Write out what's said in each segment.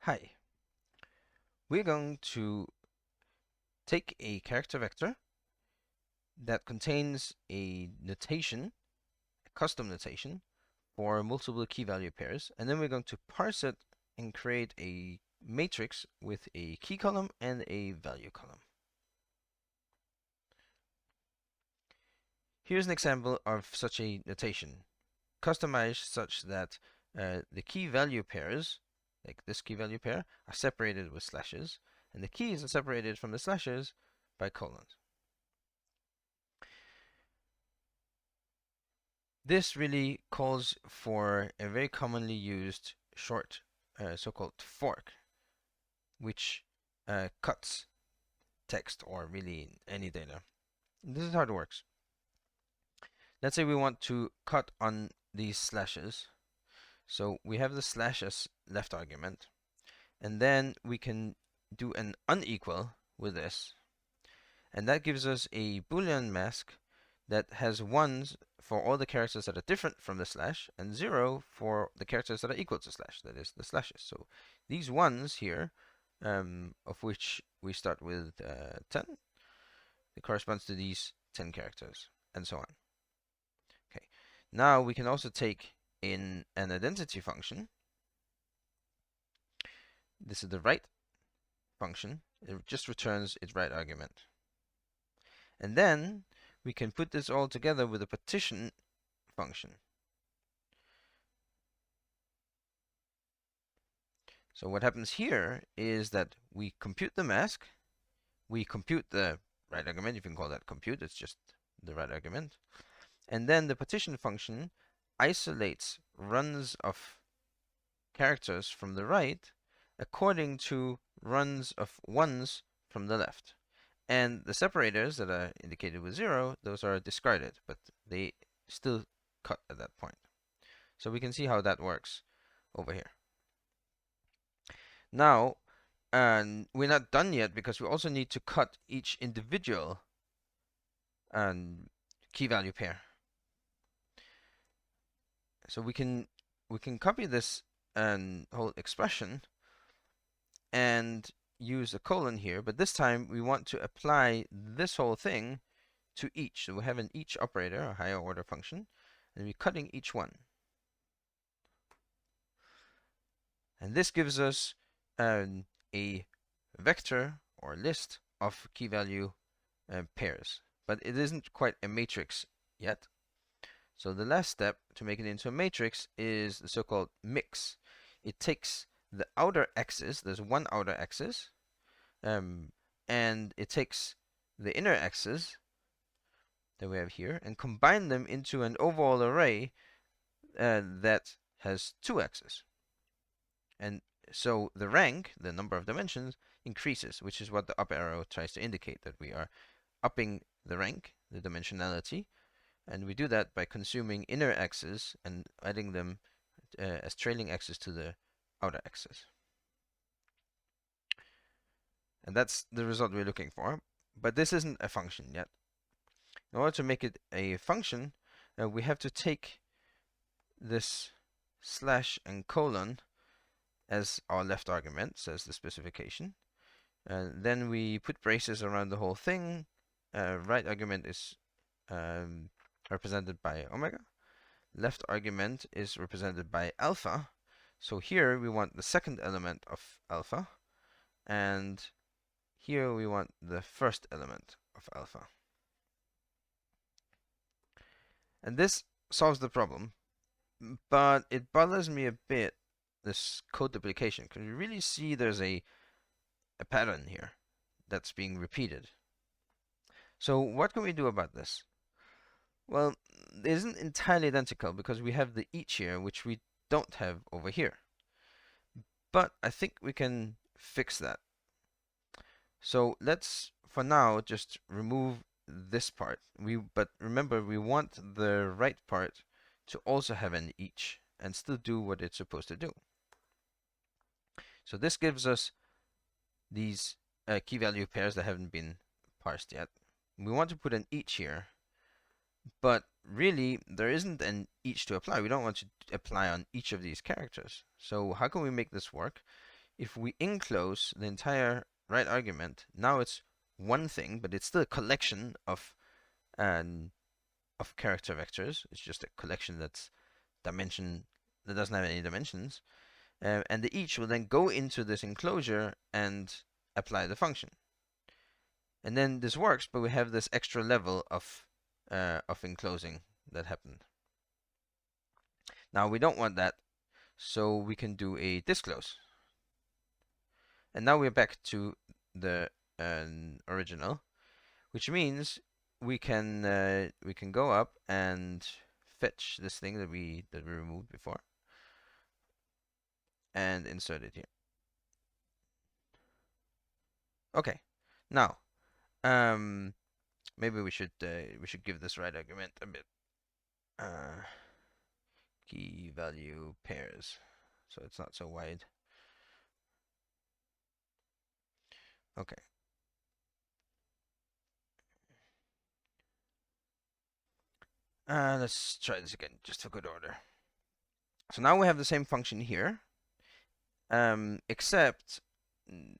Hi, we're going to take a character vector that contains a notation, a custom notation for multiple key value pairs, and then we're going to parse it and create a matrix with a key column and a value column. Here's an example of such a notation, customized such that the key value pairs, like this key value pair, are separated with slashes, and the keys are separated from the slashes by colons. This really calls for a very commonly used short, so-called fork, which cuts text or really any data. This is how it works. Let's say we want to cut on these slashes. So we have the slash as left argument, and then we can do an unequal with this, and that gives us a Boolean mask that has ones for all the characters that are different from the slash and 0 for the characters that are equal to slash, that is the slashes. So these ones here, of which we start with 10, it corresponds to these 10 characters, and so on. Okay. Now we can also take in an identity function. This is the right function. It just returns its right argument. And then we can put this all together with a partition function. So what happens here is that we compute the mask, we compute the right argument, you can call that compute, it's just the right argument, and then the partition function isolates runs of characters from the right according to runs of ones from the left. And the separators that are indicated with 0, those are discarded, but they still cut at that point. So we can see how that works over here. Now, we're not done yet because we also need to cut each individual key value pair. So we can copy this whole expression and use a colon here, but this time we want to apply this whole thing to each. So we have an each operator, a higher order function, and we're cutting each one. And this gives us a vector or list of key value pairs, but it isn't quite a matrix yet. So the last step to make it into a matrix is the so-called mix. It takes the outer axis, there's one outer axis, and it takes the inner axis that we have here and combine them into an overall array that has two axes. And so the rank, the number of dimensions, increases, which is what the up arrow tries to indicate, that we are upping the rank, the dimensionality, and we do that by consuming inner axes and adding them as trailing axes to the outer axis. And that's the result we're looking for, but this isn't a function yet. In order to make it a function, we have to take this slash and colon as our left argument, says the specification. Then we put braces around the whole thing. Right argument is represented by omega. Left argument is represented by alpha. So here we want the second element of alpha, and here we want the first element of alpha. And this solves the problem, but it bothers me a bit, this code duplication, because you really see there's a pattern here that's being repeated. So what can we do about this? Well, it isn't entirely identical because we have the each here, which we don't have over here. But I think we can fix that. So let's, for now, just remove this part. But remember, we want the right part to also have an each and still do what it's supposed to do. So this gives us these key value pairs that haven't been parsed yet. We want to put an each here, but really there isn't an each to apply. We don't want to apply on each of these characters. So how can we make this work? if we enclose the entire right argument, now it's one thing, but it's still a collection of character vectors. It's just a collection that doesn't have any dimensions, and the each will then go into this enclosure and apply the function. And then this works, but we have this extra level of enclosing that happened. Now we don't want that, so we can do a disclose. And now we're back to the original, which means we can go up and fetch this thing that we removed before and insert it here. Okay, now maybe we should give this right argument a bit key value pairs, so it's not so wide. Okay. Let's try this again, just for good order. So now we have the same function here, except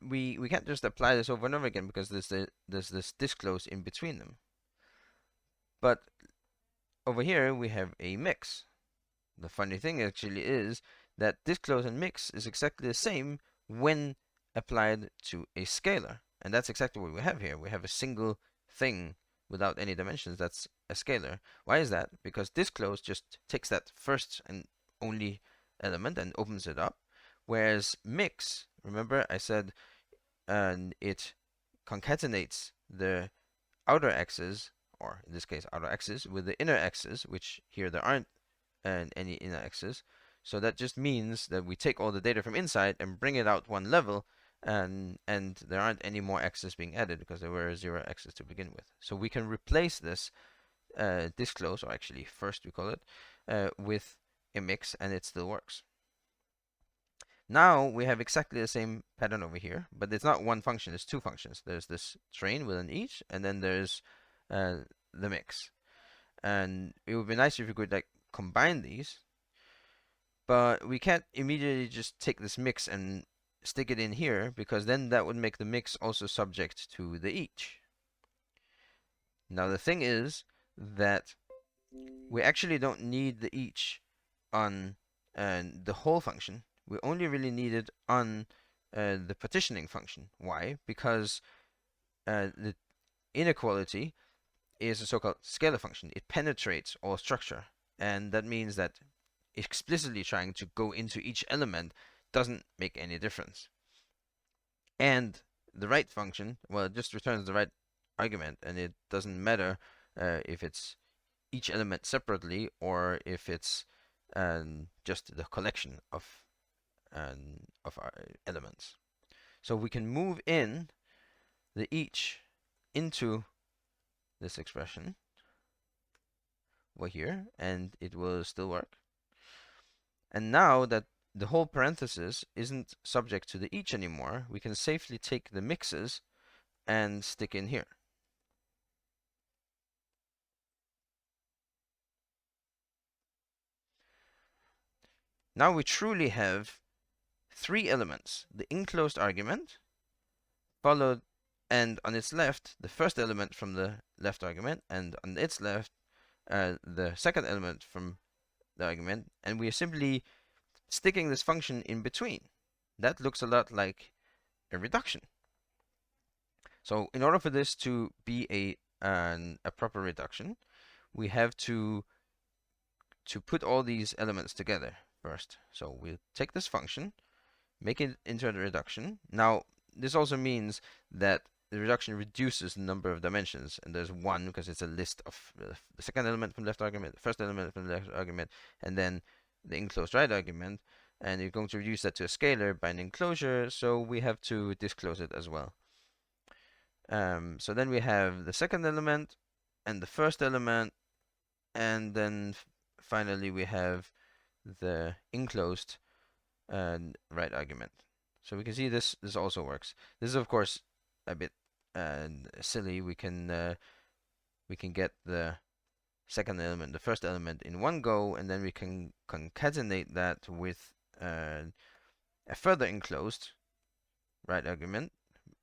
we can't just apply this over and over again because there's this disclose in between them. But over here we have a mix. The funny thing actually is that disclose and mix is exactly the same when applied to a scalar, and that's exactly what we have here. We have a single thing without any dimensions. That's a scalar. Why is that? Because disclose just takes that first and only element and opens it up, whereas mix, remember I said it concatenates the outer x's, or in this case outer x's, with the inner x's, which here there aren't any inner x's. So that just means that we take all the data from inside and bring it out one level, and there aren't any more x's being added because there were 0 x's to begin with. So we can replace this disclose, or actually first we call it, with a mix, and it still works. Now we have exactly the same pattern over here, but it's not one function, it's two functions. There's this train within each, and then there's the mix. And it would be nice if you could like combine these, but we can't immediately just take this mix and stick it in here, because then that would make the mix also subject to the each. Now the thing is that we actually don't need the each on the whole function. We only really need it on the partitioning function. Why? Because the inequality is a so-called scalar function. It penetrates all structure, and that means that explicitly trying to go into each element doesn't make any difference. And the right function, well, it just returns the right argument, and it doesn't matter if it's each element separately or if it's just the collection of our elements. So we can move in the each into this expression over here, and it will still work. And now that the whole parenthesis isn't subject to the each anymore, we can safely take the mixes and stick in here. Now we truly have three elements: the enclosed argument, followed, and on its left, the first element from the left argument, and on its left, the second element from the argument, and we are simply sticking this function in between. That looks a lot like a reduction. So in order for this to be a proper reduction, we have to put all these elements together first. So we'll take this function, make it into a reduction. Now, this also means that the reduction reduces the number of dimensions, and there's one because it's a list of the second element from the left argument, the first element from the left argument, and then the enclosed right argument. And you're going to reduce that to a scalar by an enclosure, so we have to disclose it as well. So then we have the second element and the first element, and then finally we have the enclosed right argument. So we can see this also works. This is of course a bit silly. We can get the second element, the first element in one go, and then we can concatenate that with a further enclosed, right argument,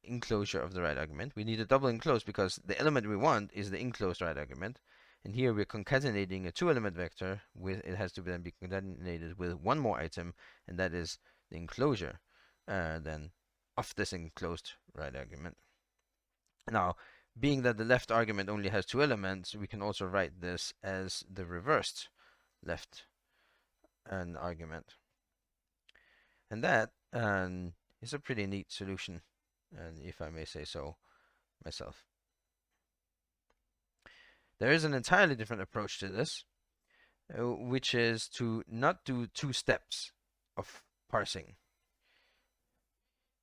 enclosure of the right argument. We need a double enclose because the element we want is the enclosed right argument. And here we're concatenating a two-element vector with, it has to then be concatenated with one more item, and that is the enclosure then of this enclosed right argument. Now, being that the left argument only has two elements, we can also write this as the reversed left argument. And that is a pretty neat solution, and if I may say so myself. There is an entirely different approach to this, which is to not do two steps of parsing.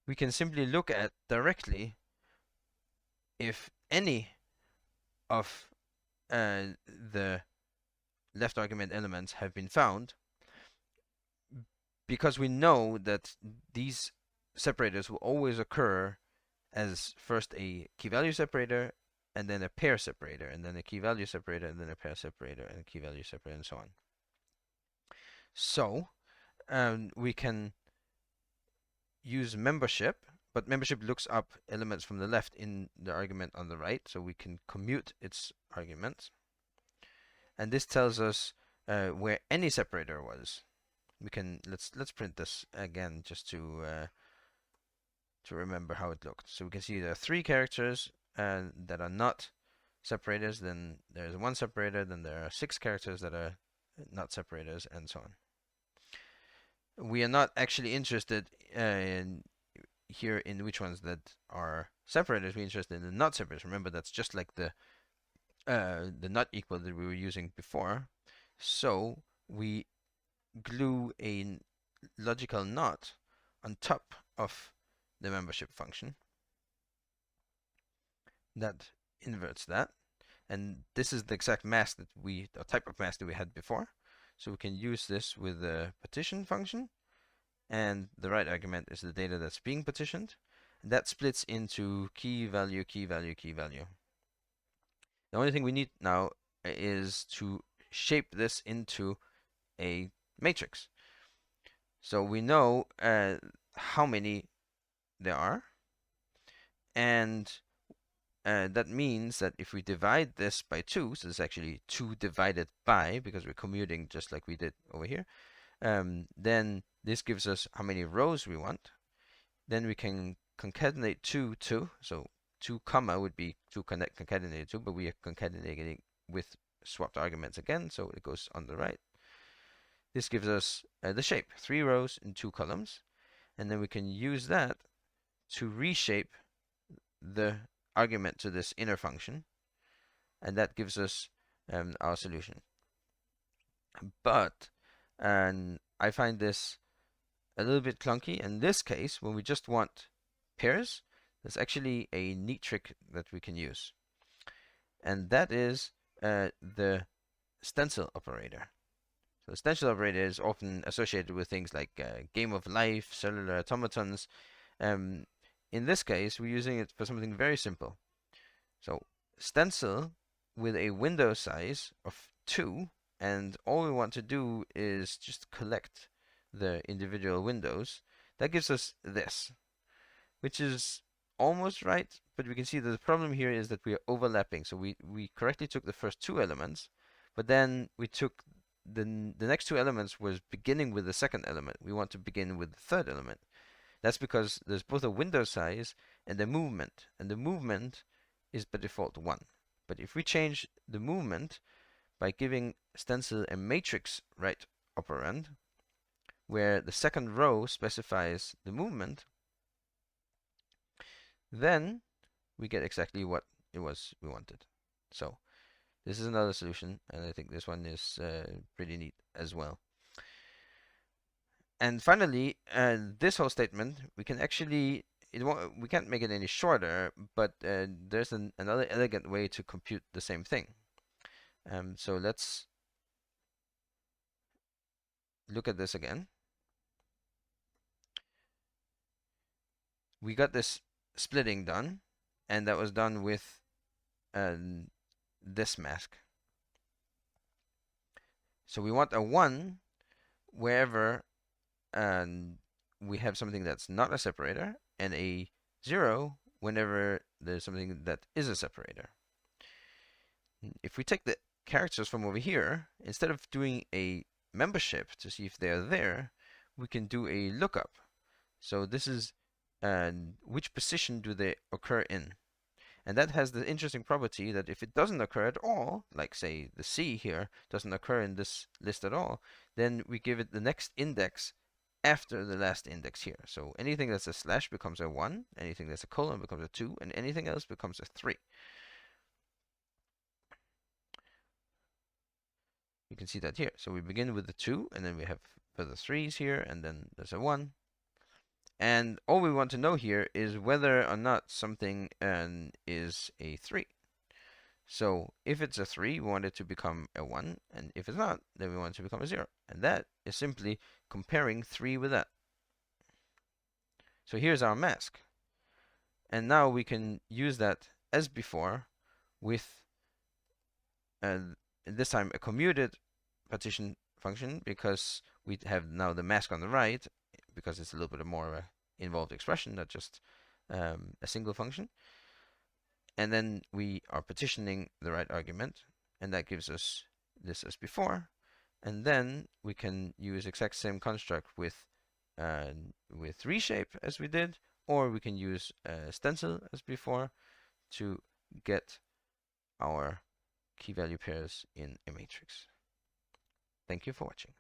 We can simply look at directly if any of the left argument elements have been found, because we know that these separators will always occur as first a key value separator, and then a pair separator, and then a key value separator, and then a pair separator, and a key value separator, and so on. So we can use membership, but membership looks up elements from the left in the argument on the right, so we can commute its arguments. And this tells us where any separator was. We can let's print this again just to remember how it looked. So we can see there are three characters that are not separators, then there's one separator, then there are 6 characters that are not separators, and so on. We are not actually interested here in which ones that are separators. We're interested in the not separators. Remember, that's just like the not equal that we were using before. So we glue a logical not on top of the membership function that inverts that, and this is the exact mask that the type of mask that we had before. So we can use this with the partition function, and the right argument is the data that's being partitioned, and that splits into key value, key value, key value. The only thing we need now is to shape this into a matrix. So we know how many there are, and that means that if we divide this by 2, so it's actually 2 divided by, because we're commuting just like we did over here, then this gives us how many rows we want. Then we can concatenate 2, 2, so 2 comma would be 2 concatenated 2, but we are concatenating with swapped arguments again, so it goes on the right. This gives us the shape, 3 rows and 2 columns, and then we can use that to reshape the argument to this inner function, and that gives us our solution. But I find this a little bit clunky. In this case, when we just want pairs, there's actually a neat trick that we can use, and that is the stencil operator. So the stencil operator is often associated with things like game of life, cellular automatons. In this case, we're using it for something very simple. So stencil with a window size of 2, and all we want to do is just collect the individual windows. That gives us this, which is almost right, but we can see that the problem here is that we are overlapping. So we correctly took the first 2 elements, but then we took the next 2 elements was beginning with the second element. We want to begin with the third element. That's because there's both a window size and a movement, and the movement is by default 1. But if we change the movement by giving stencil a matrix right operand, where the second row specifies the movement, then we get exactly what it was we wanted. So this is another solution, and I think this one is pretty neat as well. And finally, this whole statement, we can actually, we can't make it any shorter, but there's another elegant way to compute the same thing. So let's look at this again. We got this splitting done, and that was done with this mask. So we want a 1 wherever we have something that's not a separator, and a 0 whenever there's something that is a separator. If we take the characters from over here, instead of doing a membership to see if they're there, we can do a lookup. So this is which position do they occur in? And that has the interesting property that if it doesn't occur at all, like say the C here doesn't occur in this list at all, then we give it the next index after the last index here. So anything that's a slash becomes a 1, anything that's a colon becomes a 2, and anything else becomes a 3. You can see that here. So we begin with the 2, and then we have further 3s here, and then there's a 1. And all we want to know here is whether or not something is a 3. So if it's a 3, we want it to become a 1, and if it's not, then we want it to become a 0. And that is simply comparing 3 with that. So here's our mask. And now we can use that as before with this time a commuted partition function, because we have now the mask on the right, because it's a little bit more of a involved expression, not just a single function. And then we are partitioning the right argument, and that gives us this as before. And then we can use exact same construct with reshape as we did, or we can use stencil as before to get our key value pairs in a matrix. Thank you for watching.